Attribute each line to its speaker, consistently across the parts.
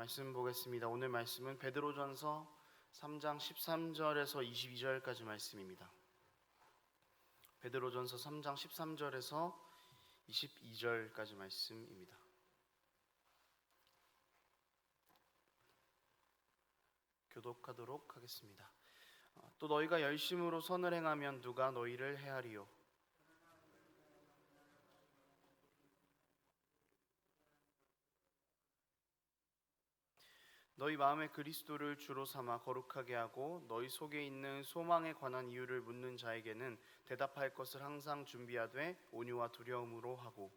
Speaker 1: 말씀 보겠습니다. 오늘 말씀은 베드로전서 3장 13절에서 22절까지 말씀입니다. 베드로전서 3장 13절에서 22절까지 말씀입니다. 교독하도록 하겠습니다. 또 너희가 열심으로 선을 행하면 누가 너희를 해하리요? 너희 마음에 그리스도를 주로 삼아 거룩하게 하고 너희 속에 있는 소망에 관한 이유를 묻는 자에게는 대답할 것을 항상 준비하되 온유와 두려움으로 하고,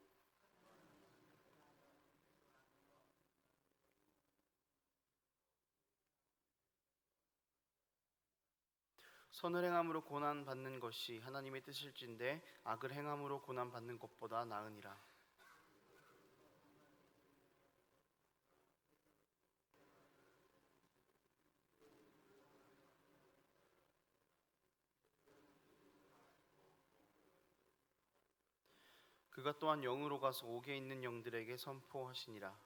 Speaker 1: 선을 행함으로 고난 받는 것이 하나님의 뜻일진데 악을 행함으로 고난 받는 것보다 나으니라. 그가 또한 영으로 가서 옥에 있는 영들에게 선포하시니라.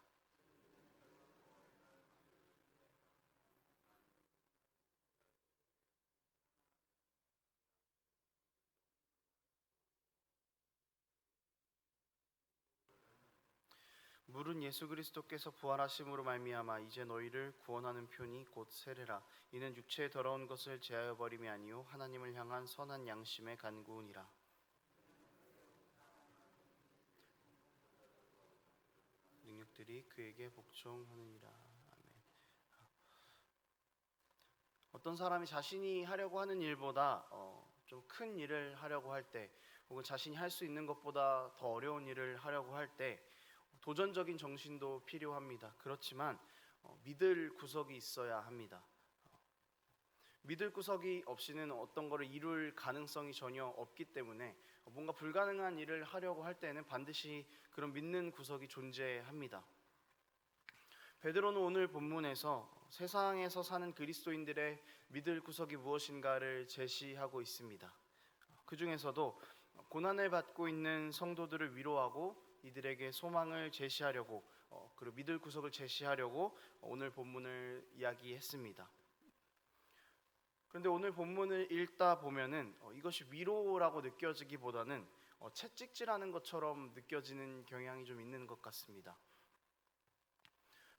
Speaker 1: 물은 예수 그리스도께서 부활하심으로 말미암아 이제 너희를 구원하는 표니 곧 세례라. 이는 육체의 더러운 것을 제하여 버림이 아니요 하나님을 향한 선한 양심의 간구니라. 능력들이 그에게 복종하느니라. 아멘. 어떤 사람이 자신이 하려고 하는 일보다 좀 큰 일을 하려고 할 때, 혹은 자신이 할 수 있는 것보다 더 어려운 일을 하려고 할 때 도전적인 정신도 필요합니다. 그렇지만 믿을 구석이 있어야 합니다. 믿을 구석이 없이는 어떤 것을 이룰 가능성이 전혀 없기 때문에 뭔가 불가능한 일을 하려고 할 때는 반드시 그런 믿는 구석이 존재합니다. 베드로는 오늘 본문에서 세상에서 사는 그리스도인들의 믿을 구석이 무엇인가를 제시하고 있습니다. 그 중에서도 고난을 받고 있는 성도들을 위로하고 이들에게 소망을 제시하려고, 그리고 믿을 구석을 제시하려고 오늘 본문을 이야기했습니다. 그런데 오늘 본문을 읽다 보면은 이것이 위로라고 느껴지기보다는 채찍질하는 것처럼 느껴지는 경향이 좀 있는 것 같습니다.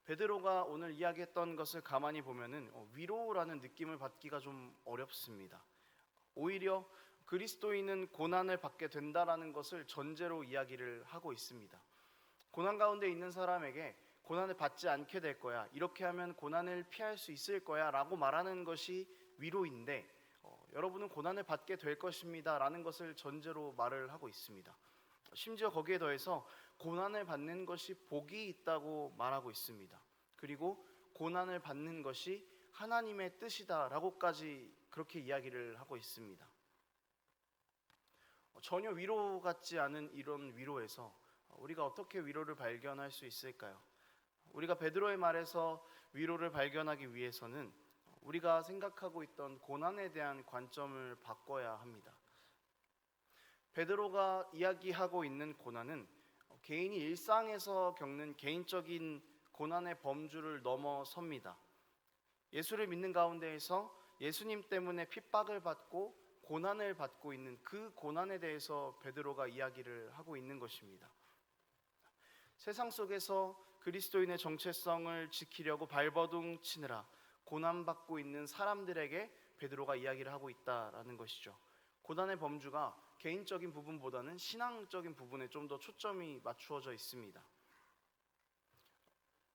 Speaker 1: 베드로가 오늘 이야기했던 것을 가만히 보면은 위로라는 느낌을 받기가 좀 어렵습니다. 오히려 그리스도인은 고난을 받게 된다라는 것을 전제로 이야기를 하고 있습니다. 고난 가운데 있는 사람에게 고난을 받지 않게 될 거야, 이렇게 하면 고난을 피할 수 있을 거야 라고 말하는 것이 위로인데, 여러분은 고난을 받게 될 것입니다 라는 것을 전제로 말을 하고 있습니다. 심지어 거기에 더해서 고난을 받는 것이 복이 있다고 말하고 있습니다. 그리고 고난을 받는 것이 하나님의 뜻이다 라고까지 그렇게 이야기를 하고 있습니다. 전혀 위로 같지 않은 이런 위로에서 우리가 어떻게 위로를 발견할 수 있을까요? 우리가 베드로의 말에서 위로를 발견하기 위해서는 우리가 생각하고 있던 고난에 대한 관점을 바꿔야 합니다. 베드로가 이야기하고 있는 고난은 개인이 일상에서 겪는 개인적인 고난의 범주를 넘어섭니다. 예수를 믿는 가운데에서 예수님 때문에 핍박을 받고 고난을 받고 있는 그 고난에 대해서 베드로가 이야기를 하고 있는 것입니다. 세상 속에서 그리스도인의 정체성을 지키려고 발버둥 치느라 고난받고 있는 사람들에게 베드로가 이야기를 하고 있다라는 것이죠. 고난의 범주가 개인적인 부분보다는 신앙적인 부분에 좀 더 초점이 맞추어져 있습니다.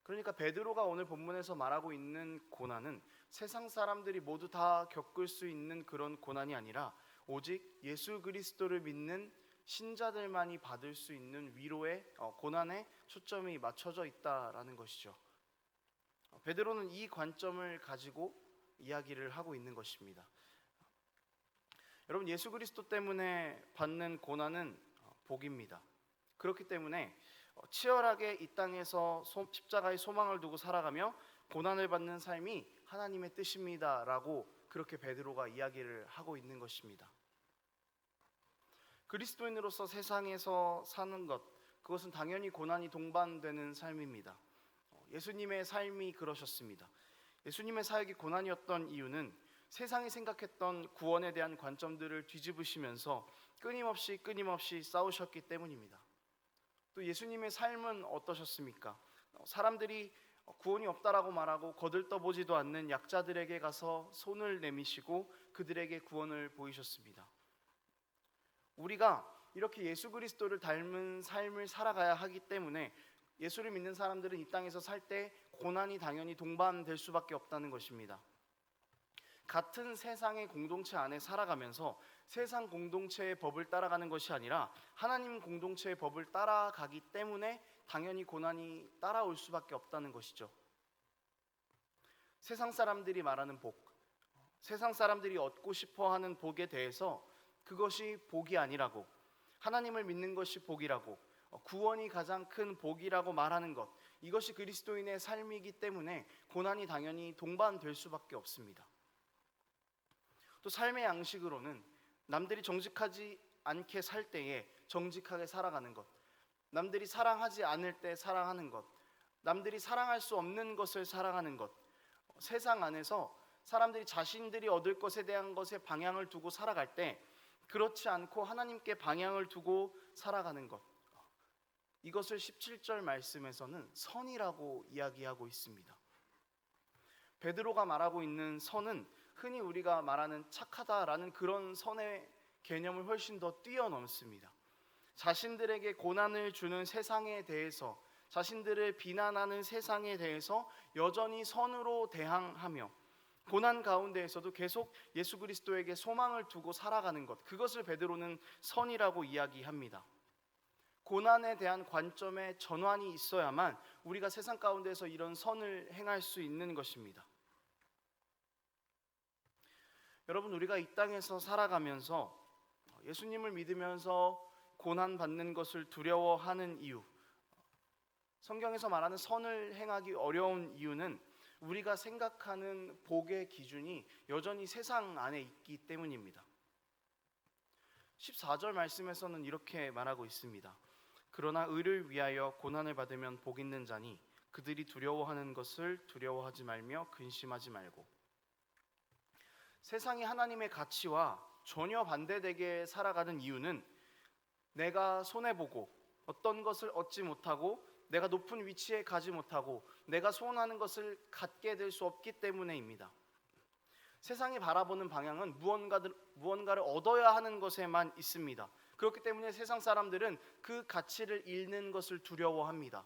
Speaker 1: 그러니까 베드로가 오늘 본문에서 말하고 있는 고난은 세상 사람들이 모두 다 겪을 수 있는 그런 고난이 아니라 오직 예수 그리스도를 믿는 신자들만이 받을 수 있는 위로의 고난에 초점이 맞춰져 있다라는 것이죠. 베드로는 이 관점을 가지고 이야기를 하고 있는 것입니다. 여러분, 예수 그리스도 때문에 받는 고난은 복입니다. 그렇기 때문에 치열하게 이 땅에서 십자가의 소망을 두고 살아가며 고난을 받는 삶이 하나님의 뜻입니다라고 그렇게 베드로가 이야기를 하고 있는 것입니다. 그리스도인으로서 세상에서 사는 것, 그것은 당연히 고난이 동반되는 삶입니다. 예수님의 삶이 그러셨습니다. 예수님의 사역이 고난이었던 이유는 세상이 생각했던 구원에 대한 관점들을 뒤집으시면서 끊임없이 싸우셨기 때문입니다. 또 예수님의 삶은 어떠셨습니까? 사람들이 구원이 없다라고 말하고 거들떠보지도 않는 약자들에게 가서 손을 내미시고 그들에게 구원을 보이셨습니다. 우리가 이렇게 예수 그리스도를 닮은 삶을 살아가야 하기 때문에 예수를 믿는 사람들은 이 땅에서 살 때 고난이 당연히 동반될 수밖에 없다는 것입니다. 같은 세상의 공동체 안에 살아가면서 세상 공동체의 법을 따라가는 것이 아니라 하나님 공동체의 법을 따라가기 때문에 당연히 고난이 따라올 수밖에 없다는 것이죠. 세상 사람들이 말하는 복, 세상 사람들이 얻고 싶어하는 복에 대해서 그것이 복이 아니라고, 하나님을 믿는 것이 복이라고, 구원이 가장 큰 복이라고 말하는 것, 이것이 그리스도인의 삶이기 때문에 고난이 당연히 동반될 수밖에 없습니다. 또 삶의 양식으로는 남들이 정직하지 않게 살 때에 정직하게 살아가는 것, 남들이 사랑하지 않을 때 사랑하는 것, 남들이 사랑할 수 없는 것을 사랑하는 것, 세상 안에서 사람들이 자신들이 얻을 것에 대한 것에 방향을 두고 살아갈 때 그렇지 않고 하나님께 방향을 두고 살아가는 것, 이것을 17절 말씀에서는 선이라고 이야기하고 있습니다. 베드로가 말하고 있는 선은 흔히 우리가 말하는 착하다라는 그런 선의 개념을 훨씬 더 뛰어넘습니다. 자신들에게 고난을 주는 세상에 대해서, 자신들을 비난하는 세상에 대해서 여전히 선으로 대항하며 고난 가운데에서도 계속 예수 그리스도에게 소망을 두고 살아가는 것, 그것을 베드로는 선이라고 이야기합니다. 고난에 대한 관점의 전환이 있어야만 우리가 세상 가운데서 이런 선을 행할 수 있는 것입니다. 여러분, 우리가 이 땅에서 살아가면서 예수님을 믿으면서 고난받는 것을 두려워하는 이유, 성경에서 말하는 선을 행하기 어려운 이유는 우리가 생각하는 복의 기준이 여전히 세상 안에 있기 때문입니다. 14절 말씀에서는 이렇게 말하고 있습니다. 그러나 의를 위하여 고난을 받으면 복 있는 자니 그들이 두려워하는 것을 두려워하지 말며 근심하지 말고. 세상이 하나님의 가치와 전혀 반대되게 살아가는 이유는 내가 손해보고 어떤 것을 얻지 못하고 내가 높은 위치에 가지 못하고 내가 소원하는 것을 갖게 될 수 없기 때문에입니다. 세상이 바라보는 방향은 무언가를 얻어야 하는 것에만 있습니다. 그렇기 때문에 세상 사람들은 그 가치를 잃는 것을 두려워합니다.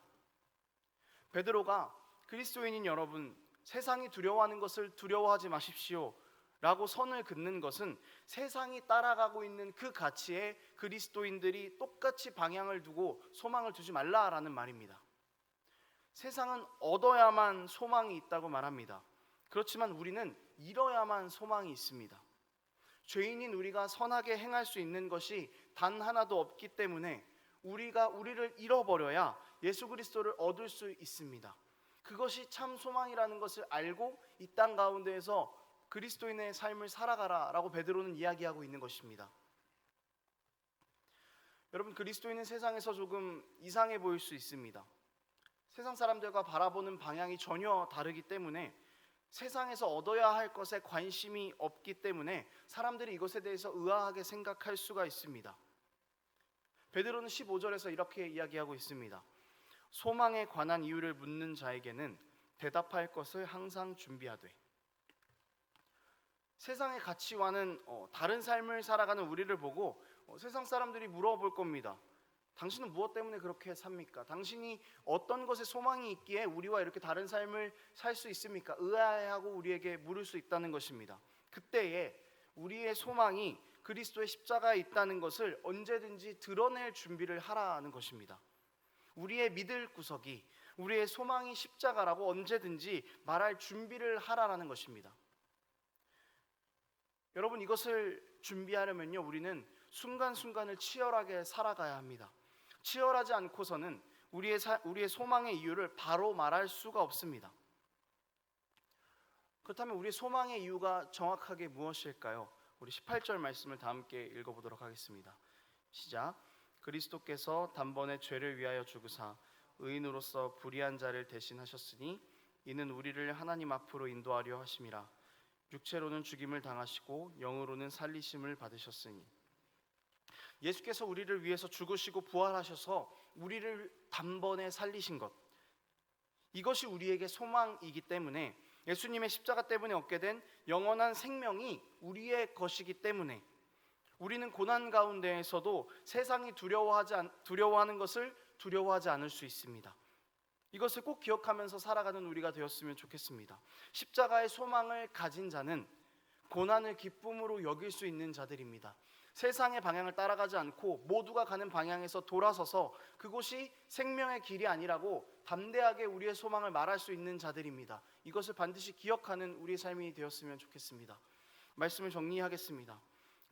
Speaker 1: 베드로가 그리스도인인 여러분, 세상이 두려워하는 것을 두려워하지 마십시오 라고 선을 긋는 것은 세상이 따라가고 있는 그 가치에 그리스도인들이 똑같이 방향을 두고 소망을 두지 말라라는 말입니다. 세상은 얻어야만 소망이 있다고 말합니다. 그렇지만 우리는 잃어야만 소망이 있습니다. 죄인인 우리가 선하게 행할 수 있는 것이 단 하나도 없기 때문에 우리가 우리를 잃어버려야 예수 그리스도를 얻을 수 있습니다. 그것이 참 소망이라는 것을 알고 이 땅 가운데에서 그리스도인의 삶을 살아가라라고 베드로는 이야기하고 있는 것입니다. 여러분, 그리스도인은 세상에서 조금 이상해 보일 수 있습니다. 세상 사람들과 바라보는 방향이 전혀 다르기 때문에 세상에서 얻어야 할 것에 관심이 없기 때문에 사람들이 이것에 대해서 의아하게 생각할 수가 있습니다. 베드로는 15절에서 이렇게 이야기하고 있습니다. 소망에 관한 이유를 묻는 자에게는 대답할 것을 항상 준비하되. 세상의 가치와는 다른 삶을 살아가는 우리를 보고 세상 사람들이 물어볼 겁니다. 당신은 무엇 때문에 그렇게 삽니까? 당신이 어떤 것에 소망이 있기에 우리와 이렇게 다른 삶을 살 수 있습니까? 의아해하고 우리에게 물을 수 있다는 것입니다. 그때에 우리의 소망이 그리스도의 십자가에 있다는 것을 언제든지 드러낼 준비를 하라는 것입니다. 우리의 믿을 구석이, 우리의 소망이 십자가라고 언제든지 말할 준비를 하라는 것입니다. 여러분, 이것을 준비하려면요, 우리는 순간순간을 치열하게 살아가야 합니다. 치열하지 않고서는 우리의 소망의 이유를 바로 말할 수가 없습니다. 그렇다면 우리의 소망의 이유가 정확하게 무엇일까요? 우리 18절 말씀을 다 함께 읽어보도록 하겠습니다. 시작. 그리스도께서 단번에 죄를 위하여 죽으사 의인으로서 불의한 자를 대신하셨으니 이는 우리를 하나님 앞으로 인도하려 하심이라. 육체로는 죽임을 당하시고 영으로는 살리심을 받으셨으니. 예수께서 우리를 위해서 죽으시고 부활하셔서 우리를 단번에 살리신 것, 이것이 우리에게 소망이기 때문에, 예수님의 십자가 때문에 얻게 된 영원한 생명이 우리의 것이기 때문에 우리는 고난 가운데에서도 세상이 두려워하는 것을 두려워하지 않을 수 있습니다. 이것을 꼭 기억하면서 살아가는 우리가 되었으면 좋겠습니다. 십자가의 소망을 가진 자는 고난을 기쁨으로 여길 수 있는 자들입니다. 세상의 방향을 따라가지 않고 모두가 가는 방향에서 돌아서서 그곳이 생명의 길이 아니라고 담대하게 우리의 소망을 말할 수 있는 자들입니다. 이것을 반드시 기억하는 우리의 삶이 되었으면 좋겠습니다. 말씀을 정리하겠습니다.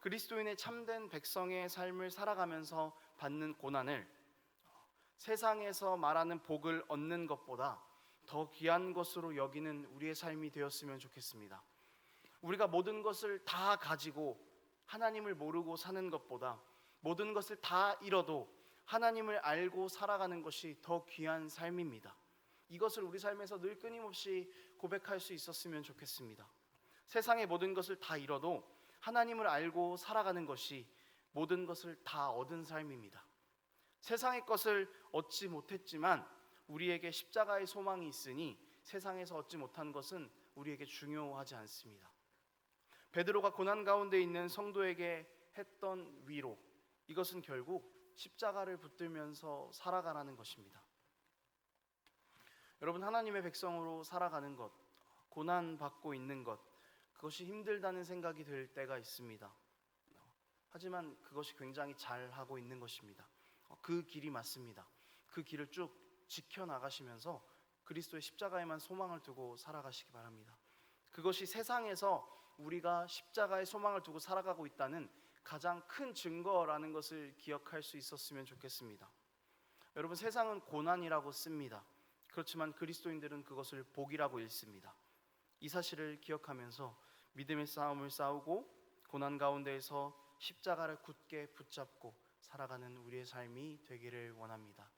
Speaker 1: 그리스도인의 참된 백성의 삶을 살아가면서 받는 고난을 세상에서 말하는 복을 얻는 것보다 더 귀한 것으로 여기는 우리의 삶이 되었으면 좋겠습니다. 우리가 모든 것을 다 가지고 하나님을 모르고 사는 것보다 모든 것을 다 잃어도 하나님을 알고 살아가는 것이 더 귀한 삶입니다. 이것을 우리 삶에서 늘 끊임없이 고백할 수 있었으면 좋겠습니다. 세상의 모든 것을 다 잃어도 하나님을 알고 살아가는 것이 모든 것을 다 얻은 삶입니다. 세상의 것을 얻지 못했지만 우리에게 십자가의 소망이 있으니 세상에서 얻지 못한 것은 우리에게 중요하지 않습니다. 베드로가 고난 가운데 있는 성도에게 했던 위로, 이것은 결국 십자가를 붙들면서 살아가라는 것입니다. 여러분, 하나님의 백성으로 살아가는 것, 고난받고 있는 것, 그것이 힘들다는 생각이 들 때가 있습니다. 하지만 그것이 굉장히 잘하고 있는 것입니다. 그 길이 맞습니다. 그 길을 쭉 지켜나가시면서 그리스도의 십자가에만 소망을 두고 살아가시기 바랍니다. 그것이 세상에서 우리가 십자가의 소망을 두고 살아가고 있다는 가장 큰 증거라는 것을 기억할 수 있었으면 좋겠습니다. 여러분, 세상은 고난이라고 씁니다. 그렇지만 그리스도인들은 그것을 복이라고 읽습니다. 이 사실을 기억하면서 믿음의 싸움을 싸우고 고난 가운데에서 십자가를 굳게 붙잡고 살아가는 우리의 삶이 되기를 원합니다.